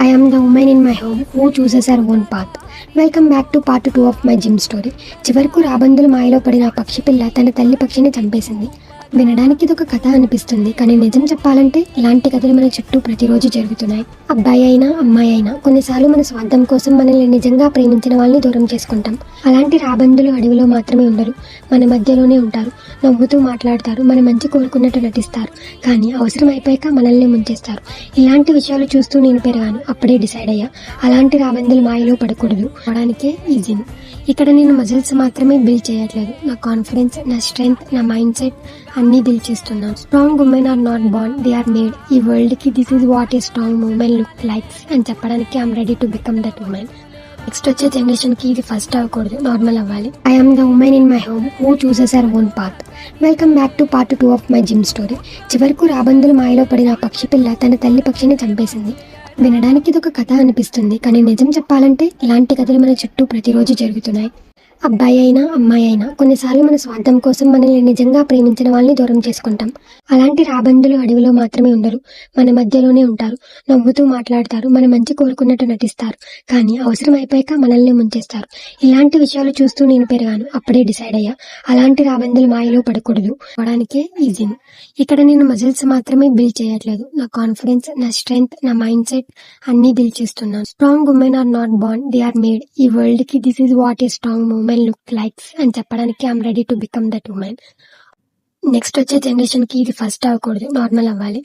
I am the woman in my home who chooses her own path. Welcome back to part 2 of my gym story. చివరకు రాబందులు మాయలో పడిన ఆ పక్షి పిల్ల తన తల్లి పక్షిని చంపేసింది. వినడానికి ఇదొక కథ అనిపిస్తుంది, కానీ నిజం చెప్పాలంటే ఇలాంటి కథలు మన చుట్టూ ప్రతిరోజు జరుగుతున్నాయి. అబ్బాయి అయినా అమ్మాయి అయినా కొన్నిసార్లు మన స్వార్థం కోసం మనల్ని నిజంగా ప్రేమించిన వాళ్ళని దూరం చేసుకుంటాం. అలాంటి రాబందులు అడవిలో మాత్రమే ఉండరు, మన మధ్యలోనే ఉంటారు. నవ్వుతూ మాట్లాడతారు, మన మంచి కోరుకున్నట్టు నటిస్తారు, కానీ అవసరం అయిపోయాక మనల్ని ముంచేస్తారు. ఇలాంటి విషయాలు చూస్తూ నేను పెరిగాను. అప్పుడే డిసైడ్ అయ్యా, అలాంటి రాబందులు మాయలో పడకూడదు. అవడానికే ఈ జిమ్. ఇక్కడ నేను మజిల్స్ మాత్రమే బిల్డ్ చేయట్లేదు, నా కాన్ఫిడెన్స్, నా స్ట్రెంగ్త్, నా మైండ్ సెట్ అన్నీ బిల్డ్ చేస్తున్నాను. Strong women are not born, they are made. ఈ వరల్డ్ కి this is what a strong women look likes అని చెప్పడానికి I'm ready to become that women. Next వచ్చే జనరేషన్ కి ఇది ఫస్ట్ అవ్వకూడదు, నార్మల్ అవ్వాలి. I am the women in my home who chooses her own path. Welcome back to part 2 of my gym story. చివరకు రాబందులు మాయలో పడిన ఆ పక్షి పిల్ల తన తల్లి పక్షిని చంపేసింది. వినడానికి ఇదొక కథ అనిపిస్తుంది, కానీ నిజం చెప్పాలంటే ఇలాంటి కథలు మన చుట్టూ ప్రతిరోజు జరుగుతున్నాయి. అబ్బాయి అయినా అమ్మాయి అయినా కొన్నిసార్లు మన స్వార్థం కోసం మనల్ని నిజంగా ప్రేమించిన వాళ్ళని దూరం చేసుకుంటాం. అలాంటి రాబందులు అడవిలో మాత్రమే ఉండరు, మన మధ్యలోనే ఉంటారు. నవ్వుతూ మాట్లాడతారు, మన మంచి కోరుకున్నట్టు నటిస్తారు, కానీ అవసరం అయిపోయాక మనల్ని ముంచేస్తారు. ఇలాంటి విషయాలు చూస్తూ నేను పెరిగాను. అప్పుడే డిసైడ్ అయ్యా, అలాంటి రాబందులు మాయలో పడకూడదు. అవడానికే ఈ జిమ్. ఇక్కడ నేను మజిల్స్ మాత్రమే బిల్డ్ చేయట్లేదు, నా కాన్ఫిడెన్స్, నా స్ట్రెంగ్త్, నా మైండ్ సెట్ అన్నీ బిల్డ్ చేస్తున్నాను. Strong women are not born, they are made. ఈ వరల్డ్ కి this is what a strong women look likes అని చెప్పడానికి I'm ready to become that women. Next వచ్చే జనరేషన్ కి ఇది ఫస్ట్ అవ్వకూడదు, నార్మల్ అవ్వాలి.